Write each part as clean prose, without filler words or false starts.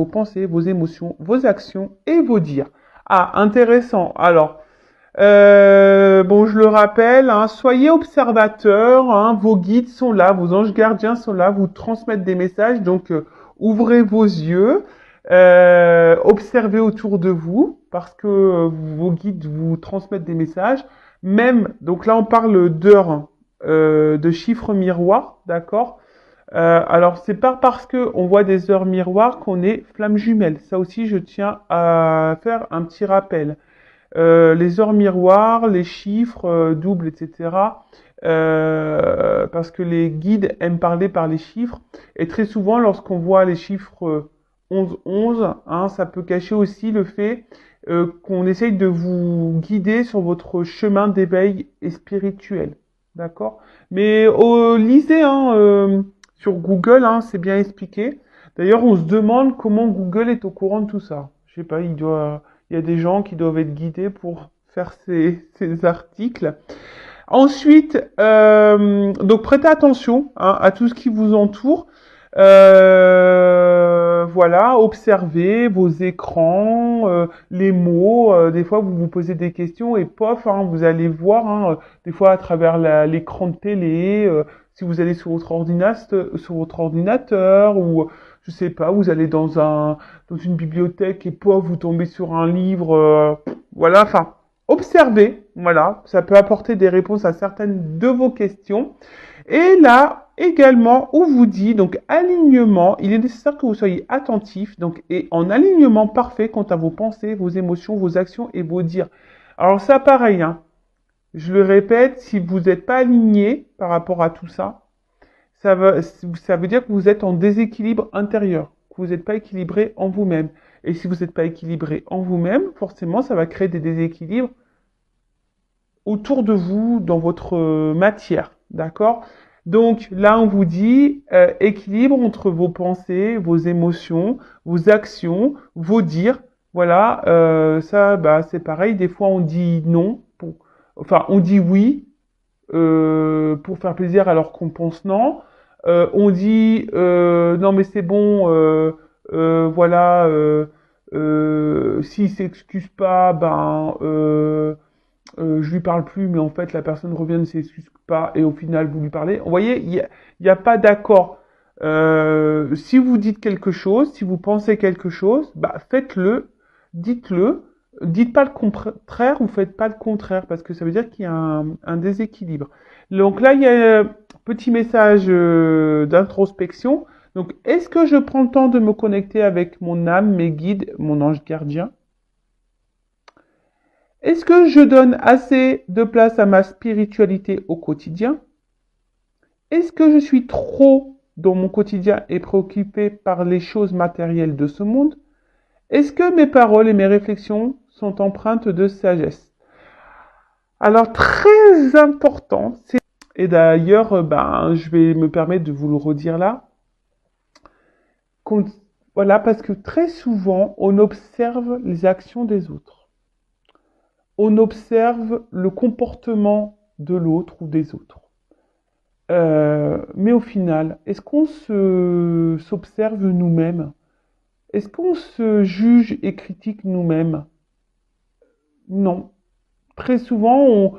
vos pensées, vos émotions, vos actions et vos dires. Ah, intéressant. Alors, bon, je le rappelle, hein, soyez observateurs, hein, vos guides sont là, vos anges gardiens sont là, vous transmettent des messages, donc ouvrez vos yeux, observez autour de vous, parce que vos guides vous transmettent des messages, même, donc là on parle d'heures, de chiffres miroirs, d'accord? Alors, c'est pas parce que on voit des heures miroirs qu'on est flamme jumelle. Ça aussi, je tiens à faire un petit rappel. Les heures miroirs, les chiffres doubles, etc. Parce que les guides aiment parler par les chiffres. Et très souvent, lorsqu'on voit les chiffres 11-11, hein, ça peut cacher aussi le fait qu'on essaye de vous guider sur votre chemin d'éveil et spirituel. D'accord? Mais lisez hein, sur Google, hein, c'est bien expliqué. D'ailleurs, on se demande comment Google est au courant de tout ça. Je sais pas, il y a des gens qui doivent être guidés pour faire ces articles. Ensuite, donc prêtez attention hein, à tout ce qui vous entoure. Voilà, observez vos écrans, les mots. Des fois, vous vous posez des questions et pof, hein, vous allez voir, hein, des fois à travers l'écran de télé, si vous allez sur votre ordinateur ou je sais pas, vous allez dans une bibliothèque et pof, vous tombez sur un livre. Voilà, enfin, observez. Voilà, ça peut apporter des réponses à certaines de vos questions. Et là, également, on vous dit, donc, alignement, il est nécessaire que vous soyez attentif, donc, et en alignement parfait quant à vos pensées, vos émotions, vos actions et vos dires. Alors, ça, pareil, hein. Je le répète, si vous n'êtes pas aligné par rapport à tout ça, ça veut dire que vous êtes en déséquilibre intérieur, que vous n'êtes pas équilibré en vous-même. Et si vous n'êtes pas équilibré en vous-même, forcément, ça va créer des déséquilibres autour de vous, dans votre matière. D'accord? Donc là, on vous dit équilibre entre vos pensées, vos émotions, vos actions, vos dires. Voilà, ça, bah, c'est pareil. Des fois, on dit non, enfin, on dit oui pour faire plaisir alors qu'on pense non. On dit non, mais c'est bon, voilà. S'il s'excuse pas, ben je lui parle plus, mais en fait la personne revient ne s'excuse pas et au final vous lui parlez. Vous voyez, il y a pas d'accord. Si vous dites quelque chose, si vous pensez quelque chose, bah faites-le, dites-le. Dites pas le contraire ou faites pas le contraire parce que ça veut dire qu'il y a un déséquilibre. Donc là, il y a un petit message d'introspection. Donc, est-ce que je prends le temps de me connecter avec mon âme, mes guides, mon ange gardien? Est-ce que je donne assez de place à ma spiritualité au quotidien? Est-ce que je suis trop dans mon quotidien et préoccupé par les choses matérielles de ce monde? Est-ce que mes paroles et mes réflexions sont empreintes de sagesse? Alors, très important, et d'ailleurs, ben, je vais me permettre de vous le redire là, voilà, parce que très souvent, on observe les actions des autres. On observe le comportement de l'autre ou des autres. Mais au final, est-ce qu'on s'observe nous-mêmes? Est-ce qu'on se juge et critique nous-mêmes? Non. Très souvent,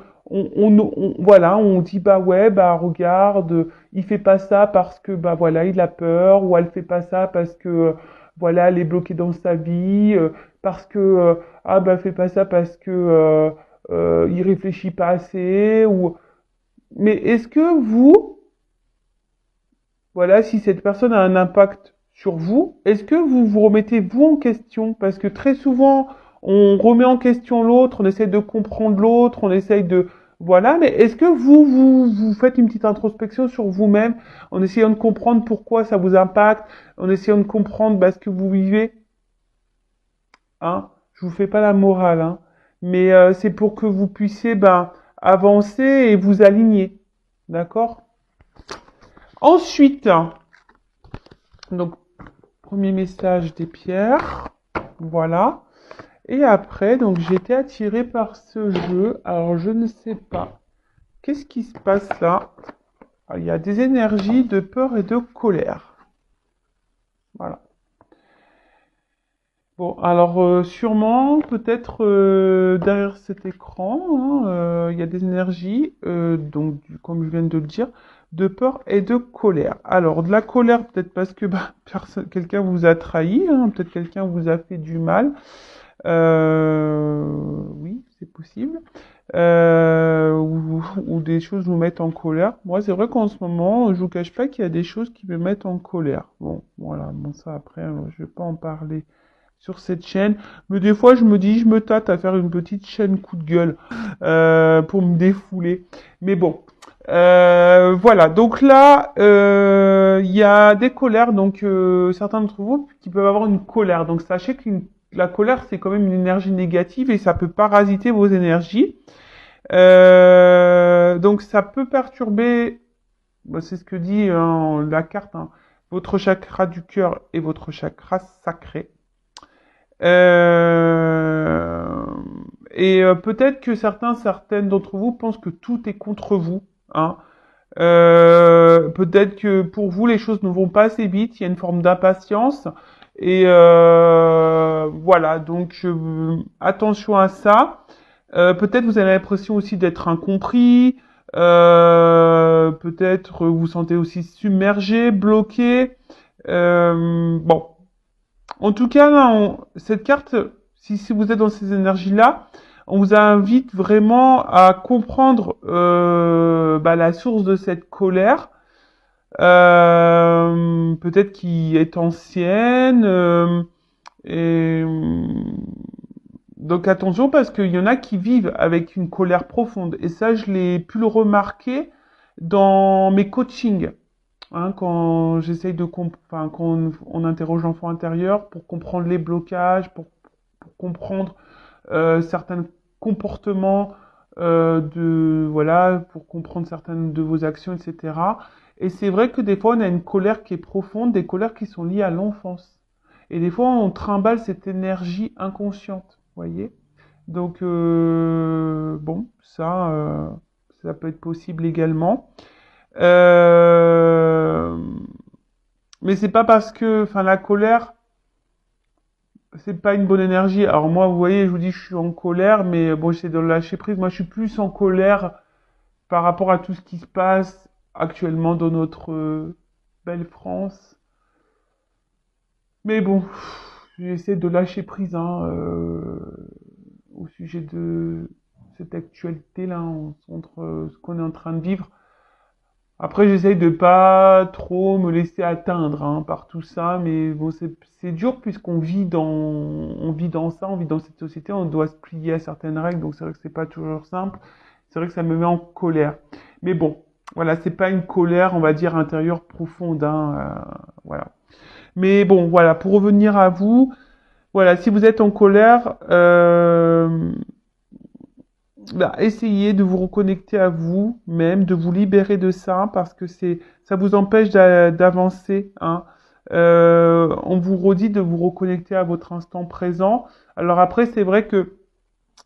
voilà, on dit bah ouais, bah regarde, il fait pas ça parce que bah voilà, il a peur, ou elle fait pas ça parce que voilà, elle est bloquée dans sa vie, parce que ah bah fait pas ça parce que il réfléchit pas assez, ou mais est-ce que vous, voilà, si cette personne a un impact sur vous, est-ce que vous vous remettez vous en question? Parce que très souvent, on remet en question l'autre, on essaie de comprendre l'autre, on essaye de... Voilà, mais est-ce que vous faites une petite introspection sur vous-même en essayant de comprendre pourquoi ça vous impacte, en essayant de comprendre bah, ce que vous vivez? Hein? Je vous fais pas la morale, hein, mais c'est pour que vous puissiez ben, avancer et vous aligner. D'accord? Ensuite, donc, premier message des pierres. Voilà. Et après, donc, j'ai été attirée par ce jeu. Alors, je ne sais pas. Qu'est-ce qui se passe là? Alors, il y a des énergies de peur et de colère. Voilà. Bon, alors sûrement, peut-être derrière cet écran, hein, il y a des énergies, donc comme je viens de le dire, de peur et de colère. Alors de la colère, peut-être parce que bah, quelqu'un vous a trahi, hein, peut-être quelqu'un vous a fait du mal. Oui, c'est possible. Ou des choses vous mettent en colère. Moi, c'est vrai qu'en ce moment, je vous cache pas qu'il y a des choses qui me mettent en colère. Bon, voilà, bon ça après, je vais pas en parler sur cette chaîne. Mais des fois, je me dis, je me tâte à faire une petite chaîne coup de gueule pour me défouler. Mais bon, voilà. Donc là, il y a des colères. Donc certains d'entre vous qui peuvent avoir une colère. Donc sachez que la colère, c'est quand même une énergie négative et ça peut parasiter vos énergies. Donc ça peut perturber, bah, c'est ce que dit la carte, hein, votre chakra du cœur et votre chakra sacré. Euh, peut-être que certaines d'entre vous pensent que tout est contre vous, hein. Peut-être que pour vous les choses ne vont pas assez vite, il y a une forme d'impatience et voilà. Donc attention à ça. Peut-être vous avez l'impression aussi d'être incompris. Peut-être vous vous sentez aussi submergé, bloqué. Bon, en tout cas, là, cette carte, si vous êtes dans ces énergies-là, on vous invite vraiment à comprendre bah, la source de cette colère, peut-être qui est ancienne. Et, donc attention parce qu'il y en a qui vivent avec une colère profonde. Et ça, je l'ai pu le remarquer dans mes coachings. Hein, quand j'essaye enfin, quand on interroge l'enfant intérieur pour comprendre les blocages, pour comprendre certains comportements voilà, pour comprendre certaines de vos actions, etc. Et c'est vrai que des fois, on a une colère qui est profonde, des colères qui sont liées à l'enfance. Et des fois, on trimballe cette énergie inconsciente, voyez. Donc, bon, ça peut être possible également. Euh, mais c'est pas parce que, enfin, la colère, c'est pas une bonne énergie. Alors moi, vous voyez, je vous dis, je suis en colère, mais bon, j'essaie de lâcher prise. Moi, je suis plus en colère par rapport à tout ce qui se passe actuellement dans notre belle France. Mais bon, j'essaie de lâcher prise hein, au sujet de cette actualité-là, entre ce qu'on est en train de vivre. Après, j'essaye de pas trop me laisser atteindre hein, par tout ça, mais bon, c'est dur puisqu'on on vit dans ça, on vit dans cette société, on doit se plier à certaines règles, donc c'est vrai que c'est pas toujours simple. C'est vrai que ça me met en colère. Mais bon, voilà, c'est pas une colère, on va dire intérieure profonde, hein, voilà. Mais bon, voilà, pour revenir à vous, voilà, si vous êtes en colère, bah, essayez de vous reconnecter à vous, même de vous libérer de ça, parce que ça vous empêche d'avancer, hein. On vous redit de vous reconnecter à votre instant présent. Alors après, c'est vrai que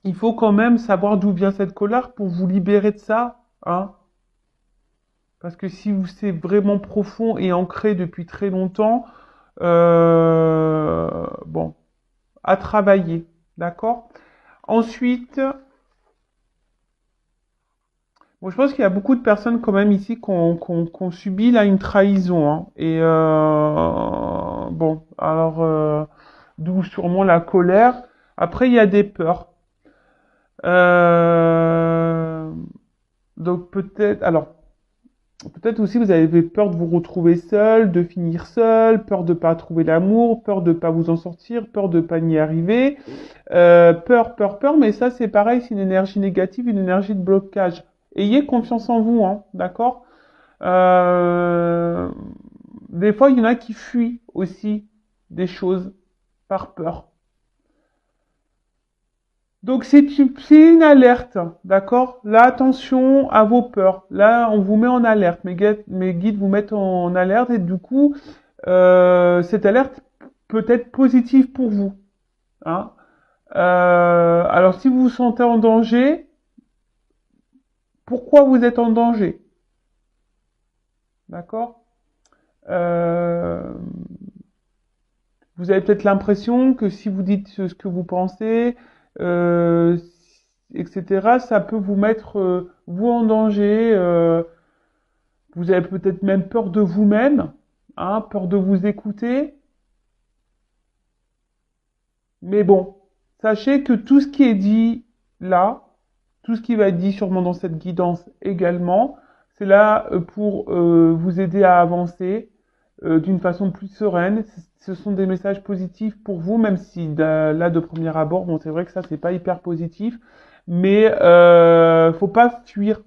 il faut quand même savoir d'où vient cette colère pour vous libérer de ça, hein. Parce que si c'est vraiment profond et ancré depuis très longtemps, bon, à travailler, d'accord? Ensuite, bon, je pense qu'il y a beaucoup de personnes quand même ici qui ont subi là une trahison, hein. Et bon, alors d'où sûrement la colère. Après, il y a des peurs. Euh, donc peut-être, alors peut-être aussi vous avez peur de vous retrouver seul, de finir seul, peur de pas trouver l'amour, peur de pas vous en sortir, peur de pas y arriver. Peur, mais ça c'est pareil, c'est une énergie négative, une énergie de blocage. Ayez confiance en vous, hein, d'accord? Euh, des fois, il y en a qui fuient aussi des choses par peur. Donc c'est une alerte, d'accord? Là, attention à vos peurs. Là, on vous met en alerte. Mes guides vous mettent en alerte et du coup, cette alerte peut être positive pour vous, hein? Alors, si vous vous sentez en danger, pourquoi vous êtes en danger? D'accord? Euh, vous avez peut-être l'impression que si vous dites ce que vous pensez, euh, etc., ça peut vous mettre vous en danger. Vous avez peut-être même peur de vous-même, hein, peur de vous écouter. Mais bon, sachez que tout ce qui est dit là, tout ce qui va être dit sûrement dans cette guidance également, c'est là pour vous aider à avancer d'une façon plus sereine. Ce sont des messages positifs pour vous, même si là de premier abord, bon c'est vrai que ça c'est pas hyper positif, mais faut pas fuir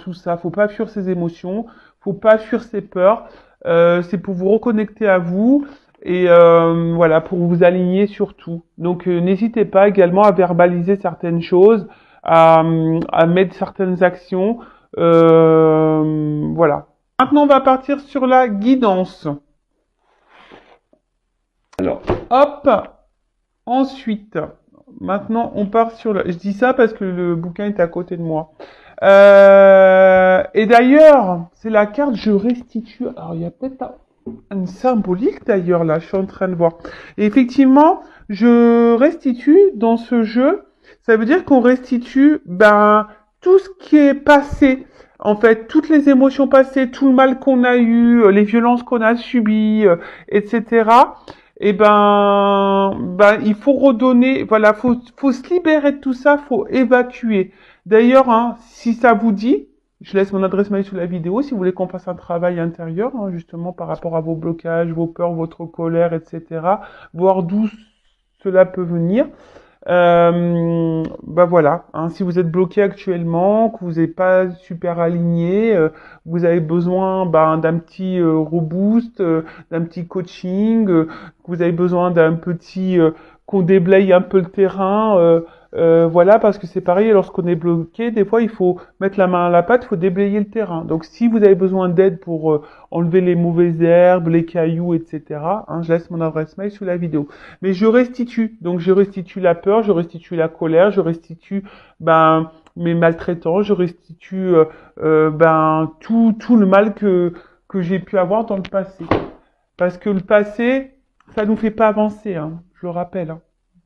tout ça, faut pas fuir ses émotions, faut pas fuir ses peurs. C'est pour vous reconnecter à vous et voilà pour vous aligner sur tout. Donc n'hésitez pas également à verbaliser certaines choses, à mettre certaines actions. Voilà. Maintenant, on va partir sur la guidance. Alors, hop. Ensuite, maintenant, on part sur le... Je dis ça parce que le bouquin est à côté de moi. Et d'ailleurs, c'est la carte je restitue. Alors, il y a peut-être une symbolique d'ailleurs là, je suis en train de voir. Et effectivement, je restitue dans ce jeu. Ça veut dire qu'on restitue tout ce qui est passé. En fait, toutes les émotions passées, tout le mal qu'on a eu, les violences qu'on a subies, etc. Et il faut redonner, voilà, faut se libérer de tout ça, faut évacuer. D'ailleurs, si ça vous dit, je laisse mon adresse mail sous la vidéo si vous voulez qu'on fasse un travail intérieur, justement par rapport à vos blocages, vos peurs, votre colère, etc. Voir d'où cela peut venir. Voilà, si vous êtes bloqué actuellement, que vous n'êtes pas super aligné, vous avez besoin d'un petit reboost, d'un petit coaching, que vous avez besoin d'un petit qu'on déblaye un peu le terrain, voilà, parce que c'est pareil, lorsqu'on est bloqué, des fois il faut mettre la main à la pâte, il faut déblayer le terrain. Donc si vous avez besoin d'aide pour enlever les mauvaises herbes, les cailloux, etc., je laisse mon adresse mail sous la vidéo. Mais je restitue, donc je restitue la peur, je restitue la colère, je restitue mes maltraitants, je restitue tout le mal que j'ai pu avoir dans le passé. Parce que le passé, ça nous fait pas avancer, je le rappelle.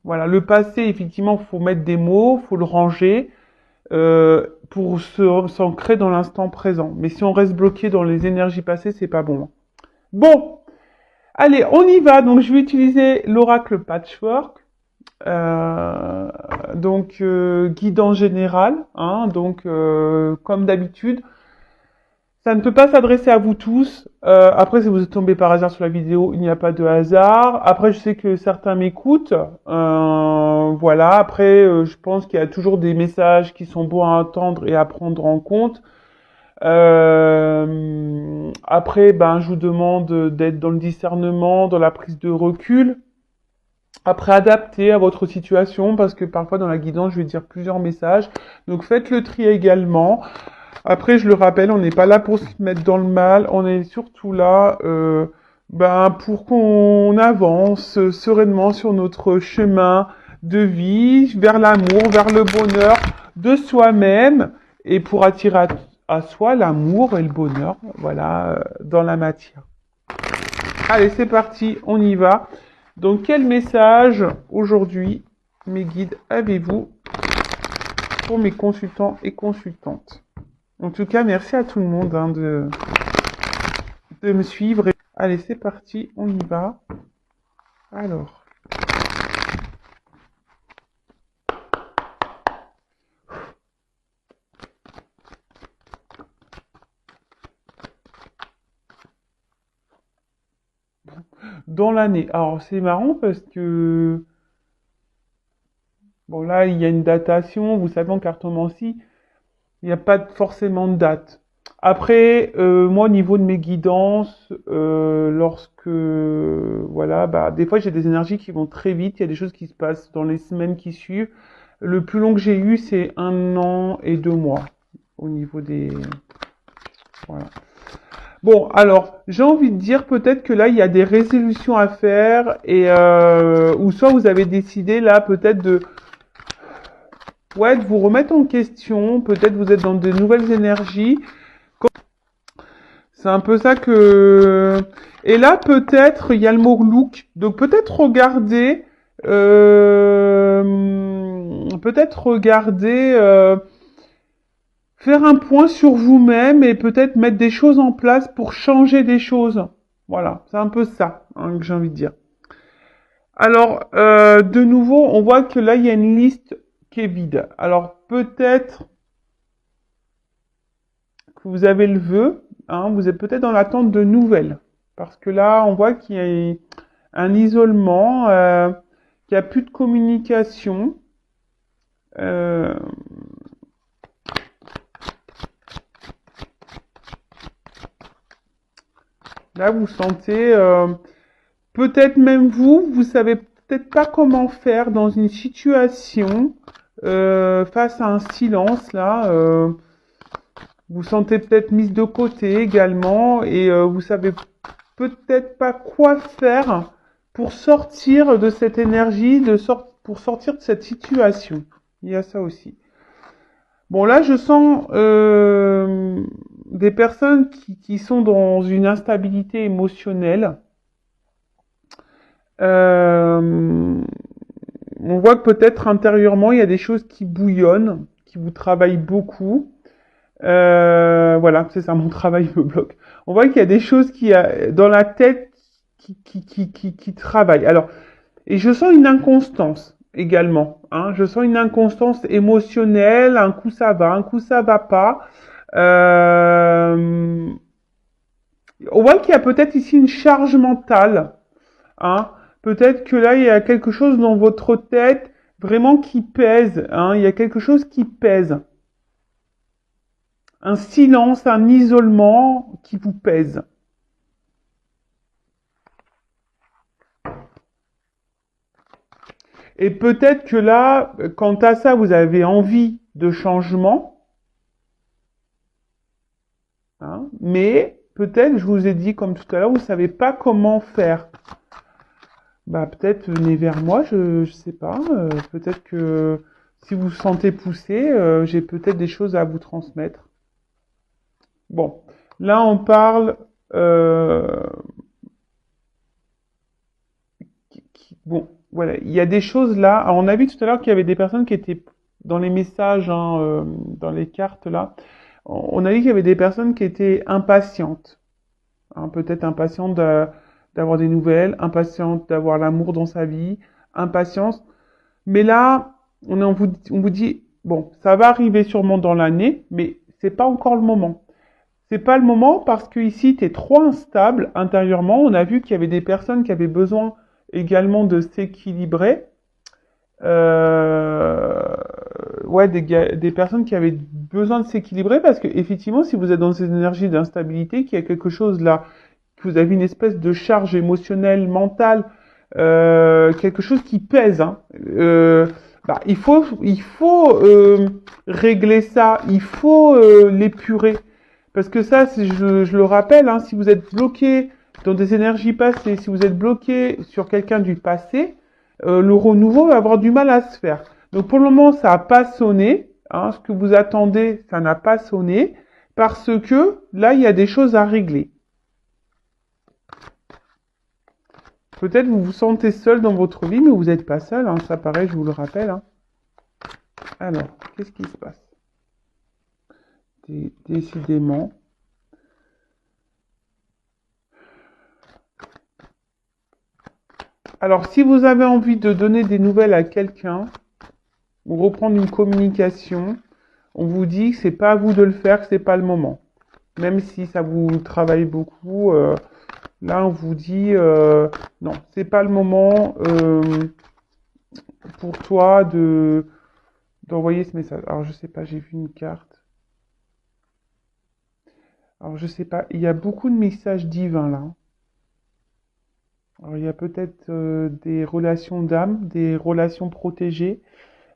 Voilà, le passé, effectivement, faut mettre des mots, faut le ranger pour s'ancrer dans l'instant présent. Mais si on reste bloqué dans les énergies passées, c'est pas bon. Bon, allez, on y va. Donc, je vais utiliser l'oracle Patchwork. Guidance générale. Comme d'habitude. Ça ne peut pas s'adresser à vous tous. Après, si vous êtes tombé par hasard sur la vidéo, il n'y a pas de hasard. Après, je sais que certains m'écoutent. Voilà. Après, je pense qu'il y a toujours des messages qui sont bons à entendre et à prendre en compte. Après, je vous demande d'être dans le discernement, dans la prise de recul. Après, adapté à votre situation, parce que parfois dans la guidance, je vais dire plusieurs messages. Donc, faites le tri également. Après, je le rappelle, on n'est pas là pour se mettre dans le mal, on est surtout là pour qu'on avance sereinement sur notre chemin de vie, vers l'amour, vers le bonheur de soi-même et pour attirer à soi l'amour et le bonheur, voilà, dans la matière. Allez, c'est parti, on y va. Donc, quel message aujourd'hui, mes guides, avez-vous pour mes consultants et consultantes? En tout cas, merci à tout le monde de me suivre. Allez, c'est parti, on y va. Alors. Dans l'année. Alors, c'est marrant parce que... Bon, là, il y a une datation. Vous savez, en cartomancie, il n'y a pas forcément de date. Après, moi, au niveau de mes guidances, des fois, j'ai des énergies qui vont très vite. Il y a des choses qui se passent dans les semaines qui suivent. Le plus long que j'ai eu, c'est 1 an et 2 mois au niveau des... Voilà. Bon, alors, j'ai envie de dire peut-être que là, il y a des résolutions à faire et ou soit vous avez décidé là peut-être de vous remettre en question, peut-être vous êtes dans de nouvelles énergies. C'est un peu ça que... Et là, peut-être, il y a le mot look. Donc, peut-être regarder, faire un point sur vous-même et peut-être mettre des choses en place pour changer des choses. Voilà, c'est un peu ça, hein, que j'ai envie de dire. Alors, de nouveau, on voit que là, il y a une liste qui est vide. Alors, peut-être que vous avez le vœu, hein, vous êtes peut-être dans l'attente de nouvelles. Parce que là, on voit qu'il y a un isolement, qu'il n'y a plus de communication. Euh, Là, vous sentez, peut-être même vous savez peut-être pas comment faire dans une situation face à un silence là. Vous sentez peut-être mise de côté également et vous savez peut-être pas quoi faire pour sortir de cette énergie, pour sortir de cette situation. Il y a ça aussi. Bon, là, je sens des personnes qui sont dans une instabilité émotionnelle. Euh, on voit que peut-être intérieurement, il y a des choses qui bouillonnent, qui vous travaillent beaucoup. Voilà, c'est ça, mon travail me bloque. On voit qu'il y a des choses dans la tête qui travaillent. Alors, et je sens une inconstance également. Hein. Je sens une inconstance émotionnelle. Un coup ça va, un coup ça va pas. Euh, on voit qu'il y a peut-être ici une charge mentale. Hein. Peut-être que là, il y a quelque chose dans votre tête vraiment qui pèse. Hein. Il y a quelque chose qui pèse. Un silence, un isolement qui vous pèse. Et peut-être que là, quant à ça, vous avez envie de changement, hein, mais peut-être, je vous ai dit comme tout à l'heure, vous ne savez pas comment faire. Bah, peut-être venez vers moi, je sais pas. Peut-être que si vous vous sentez poussé, j'ai peut-être des choses à vous transmettre. Bon, là on parle. Bon, voilà, il y a des choses là. Alors, on a vu tout à l'heure qu'il y avait des personnes qui étaient dans les messages, hein, dans les cartes là. On a vu qu'il y avait des personnes qui étaient impatientes, hein, peut-être impatientes d'avoir des nouvelles, impatientes d'avoir l'amour dans sa vie, impatience. Mais là, on vous dit, bon, ça va arriver sûrement dans l'année, mais c'est pas encore le moment. C'est pas le moment parce que ici, tu es trop instable intérieurement. On a vu qu'il y avait des personnes qui avaient besoin également de s'équilibrer. Euh, ouais, des personnes qui avaient besoin de s'équilibrer parce que effectivement, si vous êtes dans cette énergie d'instabilité, qu'il y a quelque chose là, que vous avez une espèce de charge émotionnelle, mentale, quelque chose qui pèse. Hein. Bah, il faut régler ça, il faut l'épurer. Parce que ça, je le rappelle, hein, si vous êtes bloqué dans des énergies passées, si vous êtes bloqué sur quelqu'un du passé, le renouveau va avoir du mal à se faire. Donc pour le moment, ça n'a pas sonné. Hein, ce que vous attendez, ça n'a pas sonné. Parce que là, il y a des choses à régler. Peut-être vous vous sentez seul dans votre vie, mais vous n'êtes pas seul. Hein, ça pareil, je vous le rappelle. Hein. Alors, qu'est-ce qui se passe? Décidément. Alors, si vous avez envie de donner des nouvelles à quelqu'un, ou reprendre une communication, on vous dit que c'est pas à vous de le faire, que c'est pas le moment. Même si ça vous travaille beaucoup, là on vous dit non, c'est pas le moment pour toi d'envoyer ce message. Alors je sais pas, j'ai vu une carte. Alors je sais pas, il y a beaucoup de messages divins là. Alors il y a peut-être des relations d'âme, des relations protégées.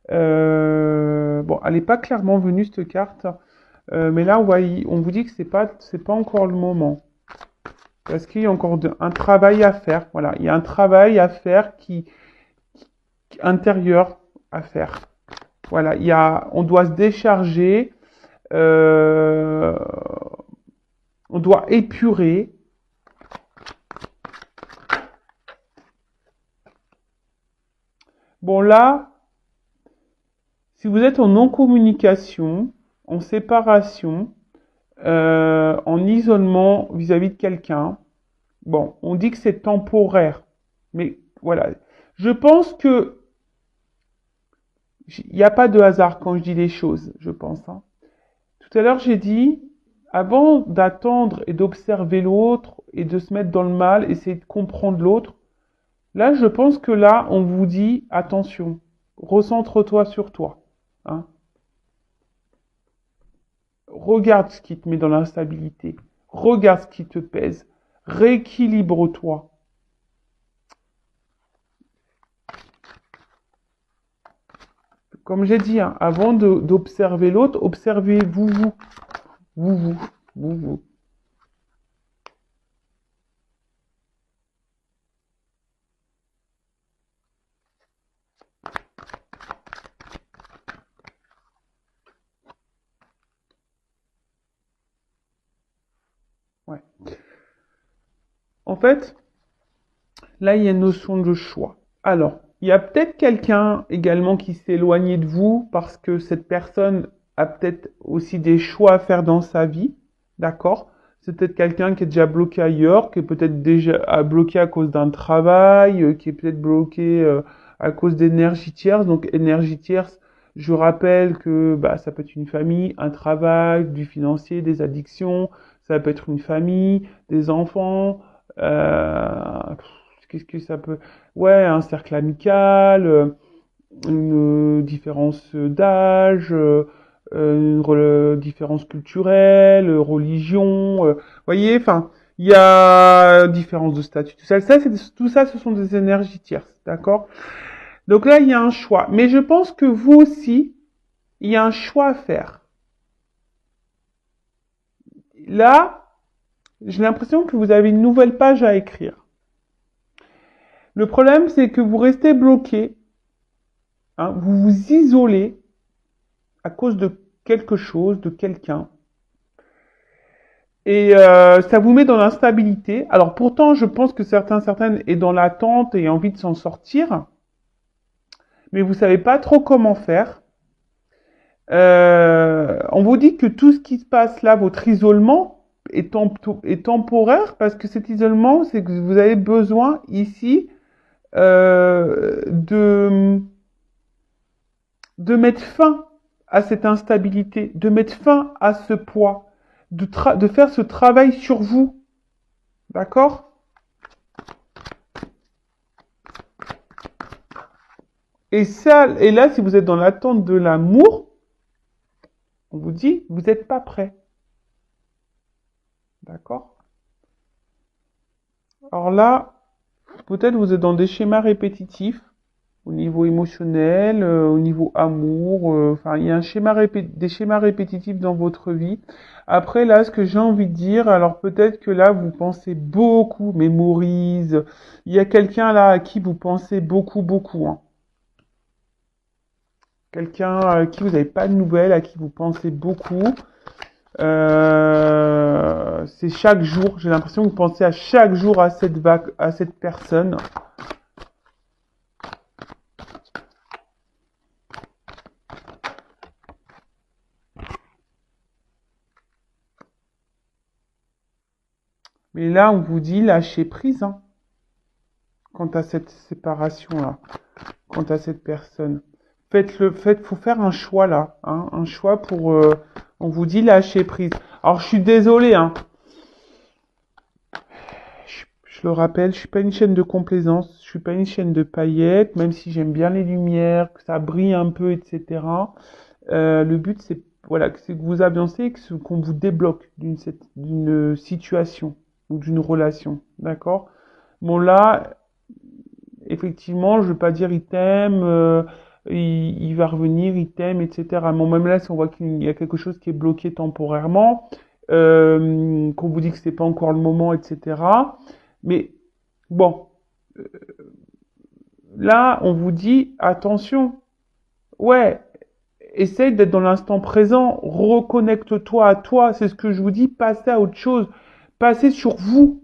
Bon, elle n'est pas clairement venue cette carte, mais là on vous dit que c'est pas encore le moment. Parce qu'il y a encore un travail à faire. Voilà, il y a un travail à faire intérieur à faire. Voilà, on doit se décharger, on doit épurer. Bon, là, si vous êtes en non-communication, en séparation, en isolement vis-à-vis de quelqu'un, bon, on dit que c'est temporaire. Mais voilà. Je pense que il n'y a pas de hasard quand je dis les choses, je pense, hein. Tout à l'heure, j'ai dit, avant d'attendre et d'observer l'autre et de se mettre dans le mal, essayer de comprendre l'autre, là, je pense que là, on vous dit, attention, recentre-toi sur toi, hein. Regarde ce qui te met dans l'instabilité. Regarde ce qui te pèse. Rééquilibre-toi. Comme j'ai dit, hein, avant d'observer l'autre, observez-vous, vous, vous, vous. Ouais. En fait, là, il y a une notion de choix. Alors, il y a peut-être quelqu'un également qui s'est éloigné de vous parce que cette personne a peut-être aussi des choix à faire dans sa vie. D'accord? C'est peut-être quelqu'un qui est déjà bloqué ailleurs, qui est peut-être déjà bloqué à cause d'un travail, qui est peut-être bloqué à cause d'énergie tierce. Donc, énergie tierce, je rappelle que bah, ça peut être une famille, un travail, du financier, des addictions, ça peut être une famille, des enfants. Qu'est-ce que ça peut... Ouais, un cercle amical, une différence d'âge, différence culturelle, religion. Voyez, enfin, il y a différence de statut. Tout ça, ce sont des énergies tierces, d'accord? Donc là, il y a un choix. Mais je pense que vous aussi, il y a un choix à faire. Là, j'ai l'impression que vous avez une nouvelle page à écrire. Le problème, c'est que vous restez bloqué, hein, vous vous isolez à cause de quelque chose, de quelqu'un. Et ça vous met dans l'instabilité. Alors pourtant, je pense que certaines est dans l'attente et envie de s'en sortir, mais vous savez pas trop comment faire. On vous dit que tout ce qui se passe là, votre isolement, est temporaire parce que cet isolement, c'est que vous avez besoin ici euh, de, de mettre fin à cette instabilité, de mettre fin à ce poids, de faire ce travail sur vous. D'accord? Et ça, et là, si vous êtes dans l'attente de l'amour, on vous dit, vous n'êtes pas prêt. D'accord? Alors là, peut-être vous êtes dans des schémas répétitifs au niveau émotionnel, au niveau amour. Enfin, il y a des schémas répétitifs dans votre vie. Après, là, ce que j'ai envie de dire, alors peut-être que là, vous pensez beaucoup, mémorise. Il y a quelqu'un là à qui vous pensez beaucoup, beaucoup, hein. Quelqu'un à qui vous n'avez pas de nouvelles, à qui vous pensez beaucoup. C'est chaque jour. J'ai l'impression que vous pensez à chaque jour à à cette personne. Mais là, on vous dit lâcher prise, hein, quant à cette séparation-là, quant à cette personne. Faut faire un choix là, hein, un choix pour. On vous dit lâcher prise. Alors, je suis désolé, hein. Je le rappelle, je suis pas une chaîne de complaisance, je suis pas une chaîne de paillettes, même si j'aime bien les lumières, que ça brille un peu, etc. Le but, c'est voilà, c'est que vous avancez, qu'on vous débloque d'une situation ou d'une relation, d'accord? Bon là, effectivement, je veux pas dire il t'aime, il va revenir, il t'aime, etc. Mais même là, si on voit qu'il y a quelque chose qui est bloqué temporairement, qu'on vous dit que c'est pas encore le moment, etc. Mais bon, là, on vous dit attention, ouais, essaye d'être dans l'instant présent, reconnecte-toi à toi, c'est ce que je vous dis, passez à autre chose, passez sur vous,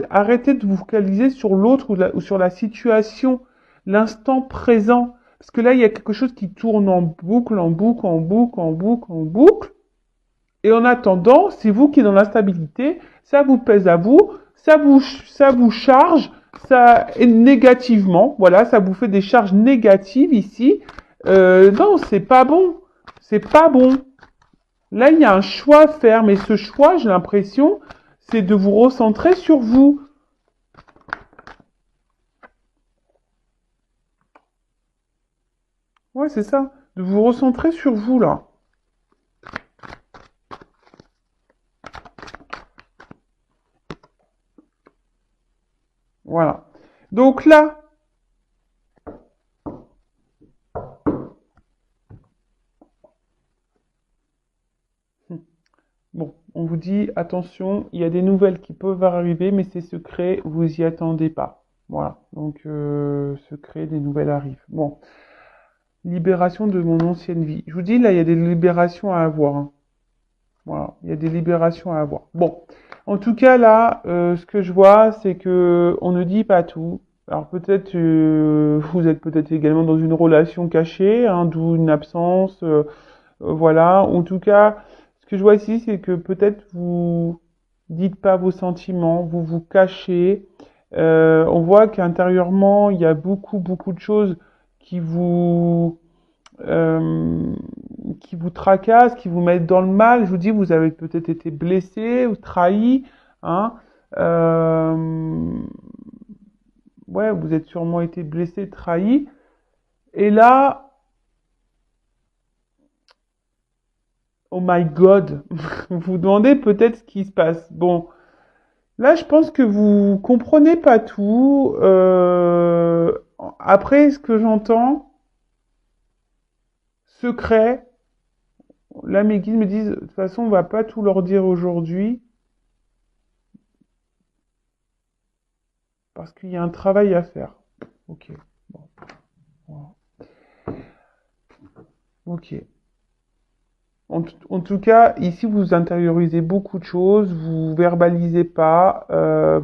arrêtez de vous focaliser sur l'autre ou sur la situation. l'instant présent. Parce que là, il y a quelque chose qui tourne en boucle, en boucle, en boucle, en boucle, en boucle. Et en attendant, c'est vous qui êtes dans l'instabilité, ça vous pèse à vous, ça vous charge, ça négativement, voilà, ça vous fait des charges négatives ici. Non, c'est pas bon, c'est pas bon. Là, il y a un choix à faire, mais ce choix, j'ai l'impression, c'est de vous recentrer sur vous. Ouais, c'est ça, de vous recentrer sur vous là. Voilà. Donc là, bon, on vous dit attention, il y a des nouvelles qui peuvent arriver, mais c'est secret, vous y attendez pas. Voilà, donc secret, des nouvelles arrivent. Bon, libération de mon ancienne vie. Je vous dis là, il y a des libérations à avoir, hein. Voilà, il y a des libérations à avoir. Bon, en tout cas là, ce que je vois, c'est que on ne dit pas tout. Alors peut-être vous êtes peut-être également dans une relation cachée, hein, d'où une absence. Voilà. En tout cas, ce que je vois ici, c'est que peut-être vous dites pas vos sentiments, vous vous cachez. On voit qu'intérieurement, il y a beaucoup de choses qui vous euh, qui vous tracassent, qui vous mettent dans le mal. Je vous dis, vous avez peut-être été blessé ou trahi, hein. Euh, ouais, vous êtes sûrement été blessé, trahi. Et là, oh my God, vous vous demandez peut-être ce qui se passe. Bon, là, je pense que vous comprenez pas tout. Après, ce que j'entends, secret, là, mes guides me disent, de toute façon, on va pas tout leur dire aujourd'hui, parce qu'il y a un travail à faire. Ok, bon, voilà. Ok. En tout cas, ici, vous intériorisez beaucoup de choses, vous verbalisez pas,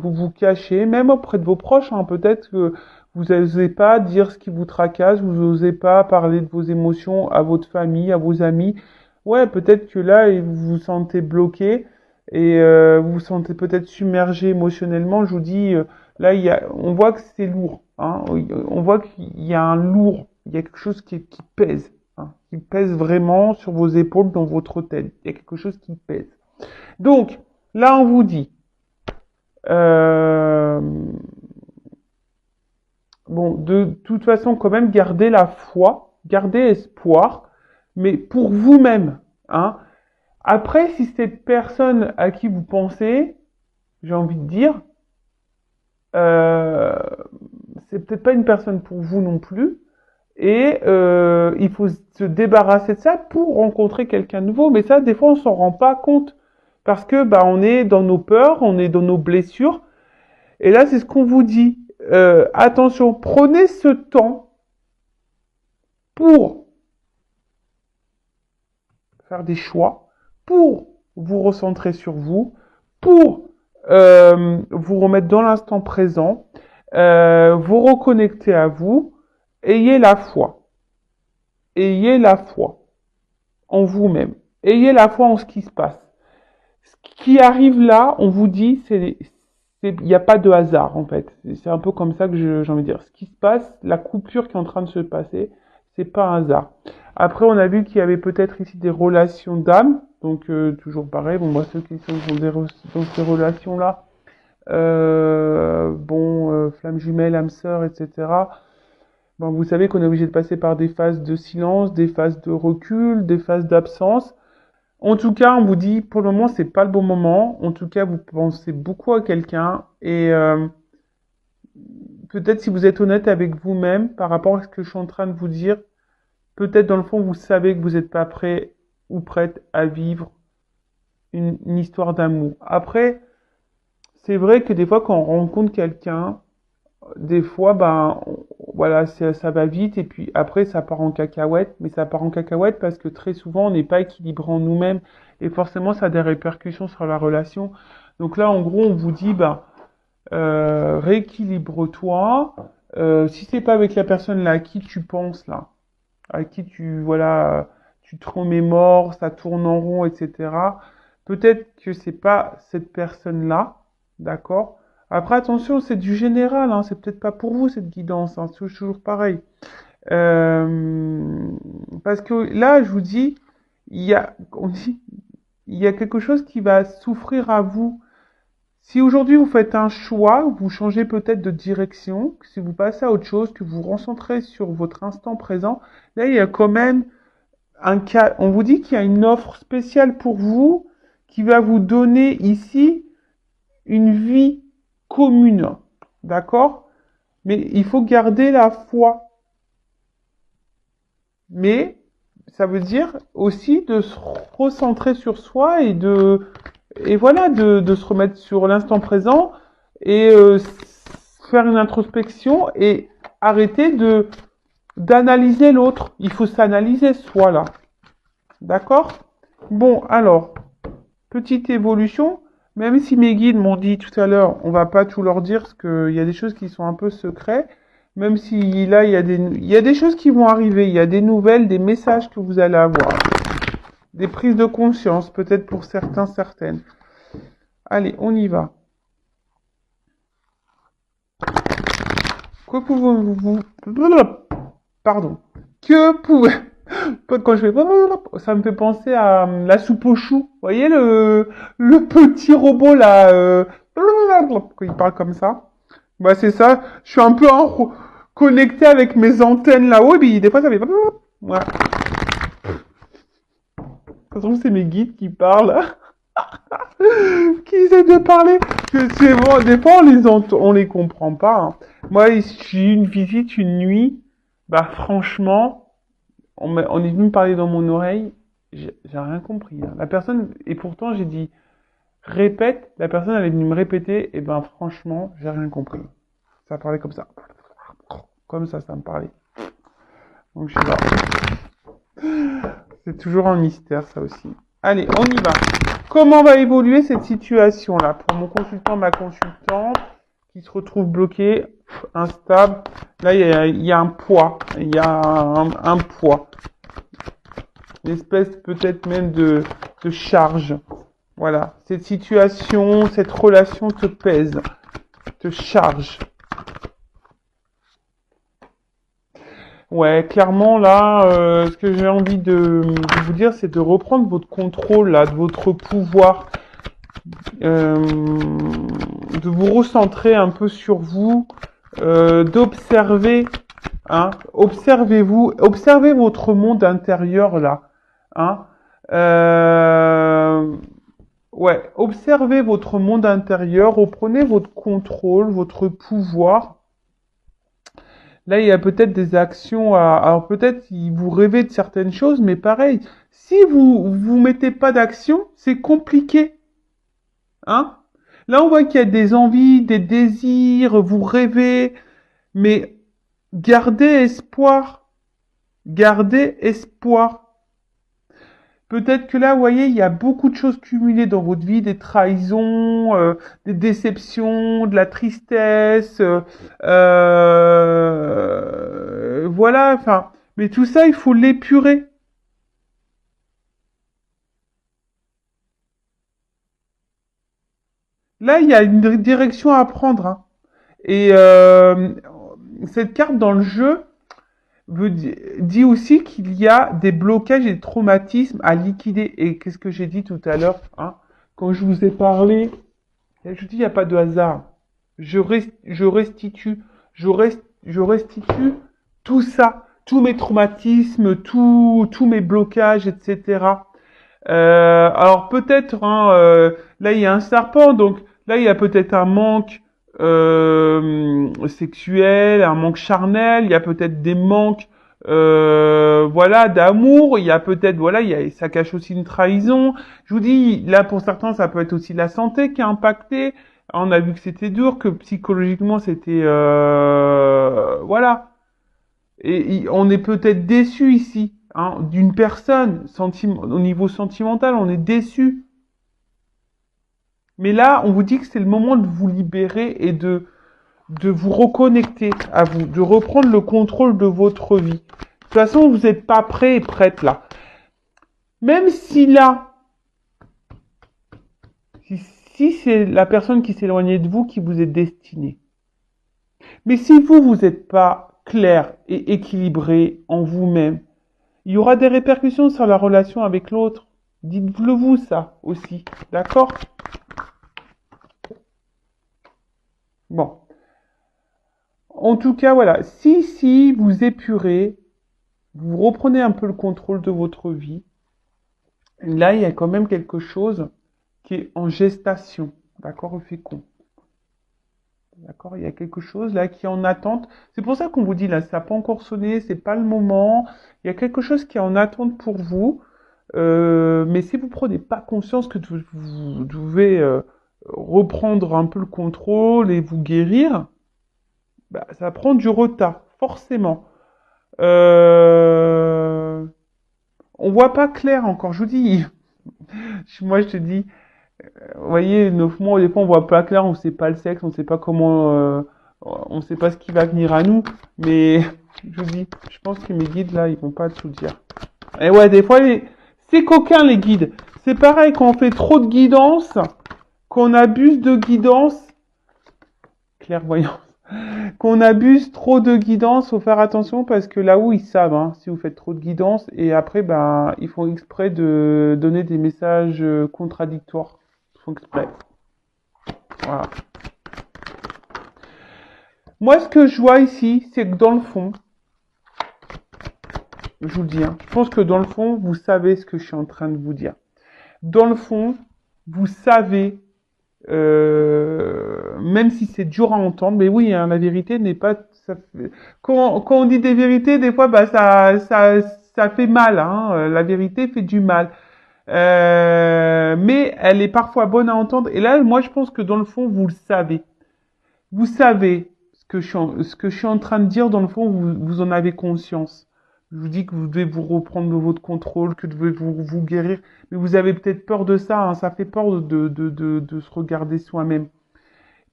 vous vous cachez, même auprès de vos proches, hein, peut-être que vous n'osez pas dire ce qui vous tracasse, vous n'osez pas parler de vos émotions à votre famille, à vos amis. Ouais, peut-être que là, vous vous sentez bloqué et vous vous sentez peut-être submergé émotionnellement. Je vous dis, là, on voit que c'est lourd, hein, on voit qu'il y a un lourd, il y a quelque chose qui pèse, hein, qui pèse vraiment sur vos épaules, dans votre tête. Il y a quelque chose qui pèse. Donc, là, on vous dit, euh, bon, de toute façon, quand même, gardez la foi, gardez espoir, mais pour vous-même, hein. Après, si cette personne à qui vous pensez, j'ai envie de dire, euh, c'est peut-être pas une personne pour vous non plus. Et il faut se débarrasser de ça pour rencontrer quelqu'un de nouveau. Mais ça, des fois, on s'en rend pas compte. Parce que bah, on est dans nos peurs, on est dans nos blessures. Et là, c'est ce qu'on vous dit. Attention, prenez ce temps pour faire des choix, pour vous recentrer sur vous, pour vous remettre dans l'instant présent, vous reconnecter à vous. Ayez la foi. Ayez la foi en vous-même. Ayez la foi en ce qui se passe. Ce qui arrive là, on vous dit, il n'y a pas de hasard en fait. C'est un peu comme ça que j'ai envie de dire. Ce qui se passe, la coupure qui est en train de se passer, c'est pas un hasard. Après, on a vu qu'il y avait peut-être ici des relations d'âme. Donc toujours pareil. Bon, moi ceux qui sont dans ces relations-là, flamme jumelle, âme sœur, etc. Bon, vous savez qu'on est obligé de passer par des phases de silence, des phases de recul, des phases d'absence. En tout cas, on vous dit, pour le moment, c'est pas le bon moment. En tout cas, vous pensez beaucoup à quelqu'un et peut-être si vous êtes honnête avec vous-même par rapport à ce que je suis en train de vous dire, peut-être dans le fond, vous savez que vous n'êtes pas prêt ou prête à vivre une histoire d'amour. Après, c'est vrai que des fois, quand on rencontre quelqu'un, des fois, voilà, ça va vite et puis après, ça part en cacahuète. Mais ça part en cacahuète parce que très souvent, on n'est pas équilibré en nous-mêmes et forcément, ça a des répercussions sur la relation. Donc là, en gros, on vous dit, rééquilibre-toi, Si c'est pas avec la personne là à qui tu penses là, à qui tu voilà, tu te remémores, ça tourne en rond, etc. Peut-être que c'est pas cette personne-là, d'accord? Après attention, c'est du général, hein, c'est peut-être pas pour vous cette guidance, hein, c'est toujours pareil. Euh, Parce que là, je vous dis, on dit, il y a quelque chose qui va souffrir à vous. Si aujourd'hui vous faites un choix, vous changez peut-être de direction, si vous passez à autre chose, que vous vous concentrez sur votre instant présent, là il y a quand même un cas, on vous dit qu'il y a une offre spéciale pour vous qui va vous donner ici une vie commune. D'accord? Mais il faut garder la foi. Mais ça veut dire aussi de se recentrer sur soi et voilà, de se remettre sur l'instant présent et faire une introspection et arrêter d'analyser l'autre. Il faut s'analyser soi là. D'accord? Bon, alors, petite évolution. Même si mes guides m'ont dit tout à l'heure, on va pas tout leur dire parce qu'il y a des choses qui sont un peu secrets. Même si là, il y a des choses qui vont arriver. Il y a des nouvelles, des messages que vous allez avoir. Des prises de conscience, peut-être pour certains, certaines. Allez, on y va. Que pouvez-vous... Pardon. Que pouvez... Quand je fais... Ça me fait penser à la soupe aux choux. Vous voyez le petit robot là quand il parle comme ça. Bah c'est ça. Je suis un peu connecté avec mes antennes là-haut. Et puis des fois ça fait... Voilà. Ça se trouve c'est mes guides qui parlent. Qui essaient de parler. C'est bon. Des fois on les comprend pas. Hein. Moi j'ai eu une visite une nuit. Bah franchement... On est venu me parler dans mon oreille, j'ai rien compris. Hein. La personne, et pourtant j'ai dit répète, la personne elle est venue me répéter, et ben franchement, j'ai rien compris. Ça parlait comme ça. Comme ça me parlait. Donc je sais pas. C'est toujours un mystère ça aussi. Allez, on y va. Comment va évoluer cette situation-là pour mon consultant, ma consultante, qui se retrouve bloqué, instable. Là, il y a un poids. Il y a un poids. Une espèce peut-être même de charge. Voilà. Cette situation, cette relation te pèse, te charge. Ouais, clairement, là, ce que j'ai envie de vous dire, c'est de reprendre votre contrôle, là, de votre pouvoir. De vous recentrer un peu sur vous, d'observer, hein, observez-vous, observez votre monde intérieur là, hein, ouais, observez votre monde intérieur, reprenez votre contrôle, votre pouvoir. Là, il y a peut-être des actions alors peut-être vous rêvez de certaines choses, mais pareil, si vous mettez pas d'action, c'est compliqué, hein. Là, on voit qu'il y a des envies, des désirs, vous rêvez, mais gardez espoir. Gardez espoir. Peut-être que là, vous voyez, il y a beaucoup de choses cumulées dans votre vie, des trahisons, des déceptions, de la tristesse, voilà, enfin, mais tout ça, il faut l'épurer. Là, il y a une direction à prendre, hein. Et cette carte dans le jeu dit aussi qu'il y a des blocages et des traumatismes à liquider. Et qu'est-ce que j'ai dit tout à l'heure, hein, quand je vous ai parlé, je dis il n'y a pas de hasard. Je restitue, je restitue tout ça, tous mes traumatismes, tous mes blocages, etc. Alors peut-être, hein, là il y a un serpent, donc là il y a peut-être un manque sexuel, un manque charnel, il y a peut-être des manques, voilà, d'amour, il y a peut-être, voilà, ça cache aussi une trahison. Je vous dis, là pour certains, ça peut être aussi la santé qui est impactée. On a vu que c'était dur, que psychologiquement c'était, voilà. Et on est peut-être déçu ici, hein, d'une personne, au niveau sentimental, on est déçu. Mais là, on vous dit que c'est le moment de vous libérer et de vous reconnecter à vous, de reprendre le contrôle de votre vie. De toute façon, vous n'êtes pas prêt et prête là. Même si là, si c'est la personne qui s'éloignait de vous qui vous est destinée. Mais si vous n'êtes pas clair et équilibré en vous-même, il y aura des répercussions sur la relation avec l'autre. Dites-le vous ça aussi, d'accord? Bon. En tout cas, voilà. Si vous épurez, vous reprenez un peu le contrôle de votre vie, là, il y a quand même quelque chose qui est en gestation, d'accord, au fécond. D'accord, il y a quelque chose là qui est en attente. C'est pour ça qu'on vous dit là, ça n'a pas encore sonné, c'est pas le moment. Il y a quelque chose qui est en attente pour vous. Mais si vous prenez pas conscience que vous devez reprendre un peu le contrôle et vous guérir, bah, ça prend du retard, forcément. Euh, on voit pas clair encore. Je vous dis, moi je te dis, vous voyez, 9 mois, des fois on voit pas clair, on sait pas le sexe, on sait pas comment, on sait pas ce qui va venir à nous. Mais je vous dis, je pense que mes guides là, ils vont pas tout dire. Et ouais, des fois, c'est coquin les guides. C'est pareil quand on fait trop de guidance, qu'on abuse de guidance, clairvoyance, qu'on abuse trop de guidance, faut faire attention parce que là où ils savent, hein, si vous faites trop de guidance, et après, ben, ils font exprès de donner des messages contradictoires. Ils font exprès. Voilà. Moi, ce que je vois ici, c'est que dans le fond, je vous le dis, hein, je pense que dans le fond, vous savez ce que je suis en train de vous dire. Dans le fond, vous savez, même si c'est dur à entendre, mais oui, hein, la vérité n'est pas... Quand on dit des vérités, des fois, bah, ça fait mal. Hein, la vérité fait du mal. Mais elle est parfois bonne à entendre. Et là, moi, je pense que dans le fond, vous le savez. Vous savez ce que je suis en train de dire, dans le fond, vous en avez conscience. Je vous dis que vous devez vous reprendre votre contrôle, que vous devez vous guérir, mais vous avez peut-être peur de ça, hein, ça fait peur de se regarder soi-même.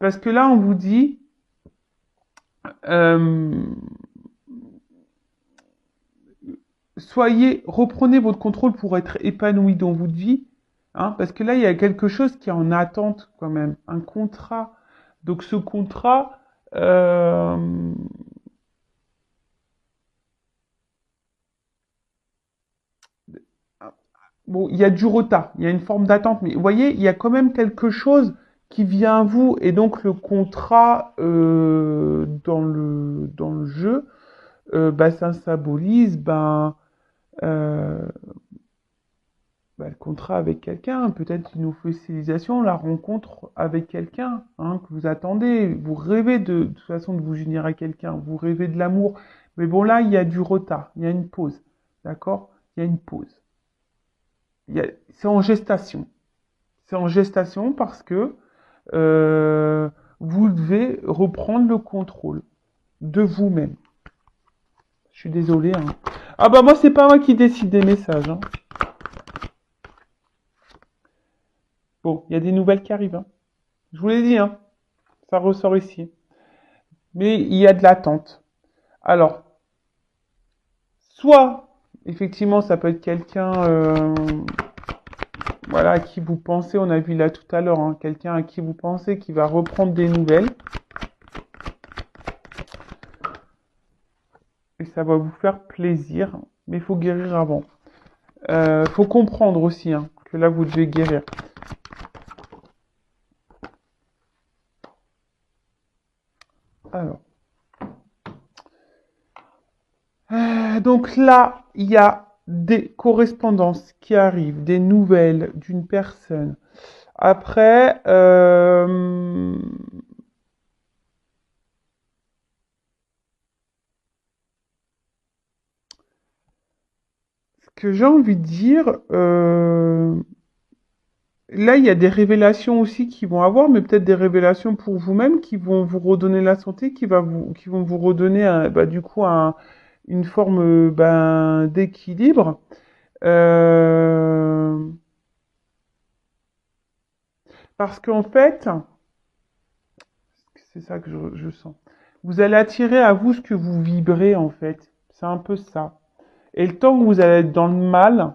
Parce que là, on vous dit, euh, reprenez votre contrôle pour être épanoui dans votre vie, hein, parce que là, il y a quelque chose qui est en attente quand même, un contrat. Donc ce contrat, bon, il y a du retard, il y a une forme d'attente, mais vous voyez, il y a quand même quelque chose qui vient à vous, et donc le contrat dans le jeu, bah, ça symbolise euh, le contrat avec quelqu'un, peut-être une officialisation, la rencontre avec quelqu'un hein, que vous attendez. Vous rêvez de toute façon de vous unir à quelqu'un, vous rêvez de l'amour, mais bon là, il y a du retard, il y a une pause, d'accord? Il y a une pause. C'est en gestation. C'est en gestation parce que euh, vous devez reprendre le contrôle de vous-même. Je suis désolé. Hein. Ah bah moi, c'est pas moi qui décide des messages. Hein. Bon, il y a des nouvelles qui arrivent. Hein. Je vous l'ai dit, hein. Ça ressort ici. Mais il y a de l'attente. Alors, soit, effectivement, ça peut être quelqu'un voilà, à qui vous pensez, on a vu là tout à l'heure, hein, quelqu'un à qui vous pensez qui va reprendre des nouvelles. Et ça va vous faire plaisir, mais il faut guérir avant. Faut comprendre aussi hein, que là vous devez guérir. Alors, donc là, il y a des correspondances qui arrivent, des nouvelles d'une personne. Après, ce que j'ai envie de dire, là, il y a des révélations aussi qui vont avoir, mais peut-être des révélations pour vous-même qui vont vous redonner la santé, qui vont vous redonner bah, du coup une forme ben, d'équilibre. Euh, parce qu'en fait, C'est ça que je sens. Vous allez attirer à vous ce que vous vibrez, en fait. C'est un peu ça. Et le temps que vous allez être dans le mal,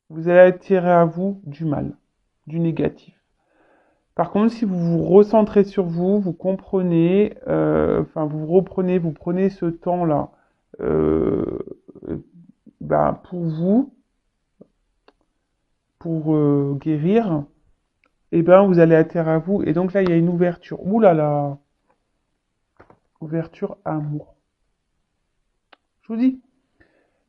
vous allez attirer à vous du mal, du négatif. Par contre, si vous vous recentrez sur vous, vous comprenez, enfin, vous prenez ce temps-là, euh, pour vous, pour guérir, et ben, vous allez atterrir à vous. Et donc là, il y a une ouverture. Ouh là là, ouverture amour. Je vous dis.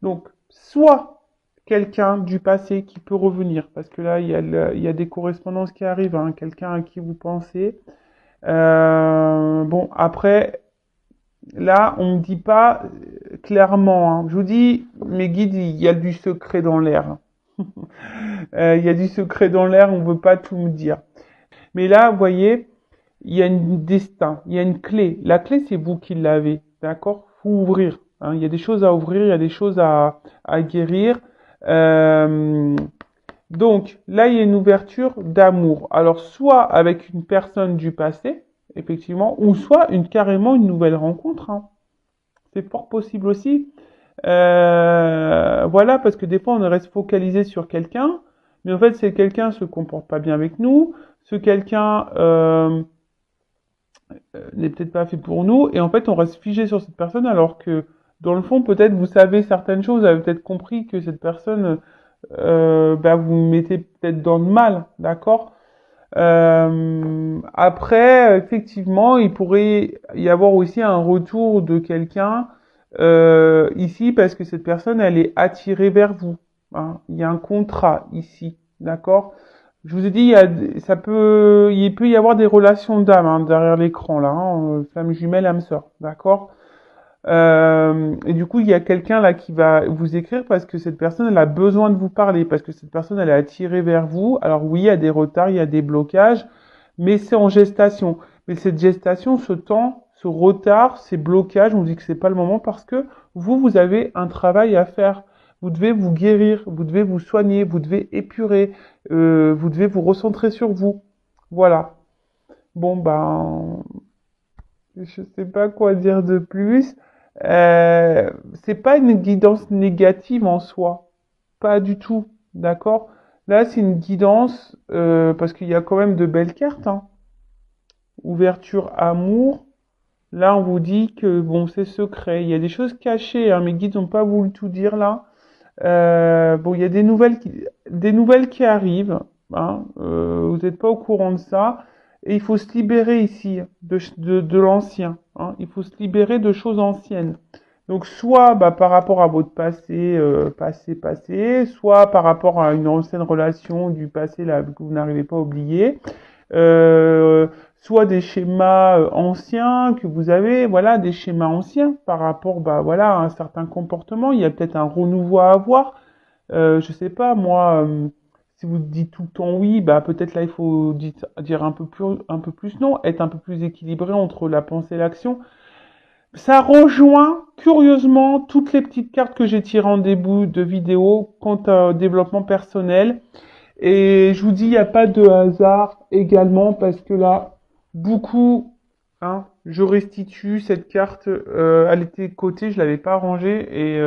Donc, soit quelqu'un du passé qui peut revenir, parce que là, il y a des correspondances qui arrivent, hein, quelqu'un à qui vous pensez. Bon, après, là, on me dit pas clairement, hein. Je vous dis, mes guides, il y a du secret dans l'air. Il y a du secret dans l'air, on veut pas tout me dire. Mais là, vous voyez, il y a un destin, il y a une clé. La clé, c'est vous qui l'avez, d'accord? Faut ouvrir, hein. Il y a des choses à ouvrir, il y a des choses à guérir. Euh, donc, là, il y a une ouverture d'amour. Alors, soit avec une personne du passé, effectivement, ou soit carrément une nouvelle rencontre, hein. C'est fort possible aussi. Voilà, parce que des fois, on reste focalisé sur quelqu'un, mais en fait, c'est quelqu'un se comporte pas bien avec nous, ce quelqu'un n'est peut-être pas fait pour nous, et en fait, on reste figé sur cette personne, alors que dans le fond, peut-être vous savez certaines choses, vous avez peut-être compris que cette personne, vous mettez peut-être dans le mal, d'accord? Après, effectivement, il pourrait y avoir aussi un retour de quelqu'un ici parce que cette personne, elle est attirée vers vous, hein. Il y a un contrat ici, d'accord? Je vous ai dit, il peut y avoir des relations d'âme, hein, derrière l'écran là, hein, flamme jumelle, âme sœur, d'accord? Et du coup, il y a quelqu'un là qui va vous écrire parce que cette personne, elle a besoin de vous parler, parce que cette personne, elle est attirée vers vous. Alors oui, il y a des retards, il y a des blocages, mais c'est en gestation. Mais cette gestation, ce temps, ce retard, ces blocages, on dit que c'est pas le moment parce que vous avez un travail à faire. Vous devez vous guérir, vous devez vous soigner, vous devez épurer, vous devez vous recentrer sur vous. Voilà. Bon, je sais pas quoi dire de plus. C'est pas une guidance négative en soi, pas du tout, d'accord? Là, c'est une guidance parce qu'il y a quand même de belles cartes, hein. Ouverture, amour. Là, on vous dit que bon, c'est secret. Il y a des choses cachées, hein. Mes guides n'ont pas voulu tout dire là. Bon, il y a des nouvelles qui arrivent, hein. Vous n'êtes pas au courant de ça. Et il faut se libérer ici de l'ancien, hein. Il faut se libérer de choses anciennes. Donc, soit par rapport à votre passé, passé, soit par rapport à une ancienne relation du passé là, que vous n'arrivez pas à oublier, euh, soit des schémas anciens que vous avez, voilà, des schémas anciens par rapport, voilà, à un certain comportement. Il y a peut-être un renouveau à avoir. Je sais pas, moi, si vous dites tout le temps oui, peut-être là il faut dire un peu plus non, être un peu plus équilibré entre la pensée et l'action. Ça rejoint curieusement toutes les petites cartes que j'ai tirées en début de vidéo quant au développement personnel. Et je vous dis, il n'y a pas de hasard également parce que là, beaucoup, hein, je restitue cette carte, elle était cotée, je l'avais pas rangée et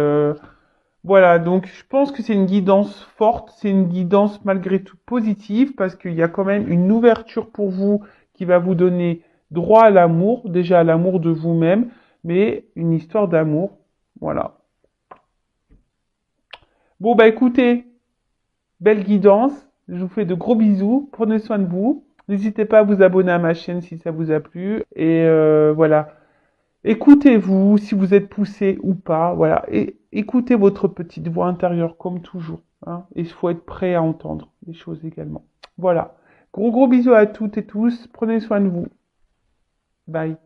voilà. Donc je pense que c'est une guidance forte, c'est une guidance malgré tout positive parce qu'il y a quand même une ouverture pour vous qui va vous donner droit à l'amour, déjà à l'amour de vous-même, mais une histoire d'amour, voilà. Bon écoutez. Belle guidance. Je vous fais de gros bisous. Prenez soin de vous. N'hésitez pas à vous abonner à ma chaîne si ça vous a plu. Et voilà. Écoutez-vous si vous êtes poussé ou pas. Voilà. Et écoutez votre petite voix intérieure comme toujours, hein. Et il faut être prêt à entendre les choses également. Voilà. Gros bisous à toutes et tous. Prenez soin de vous. Bye.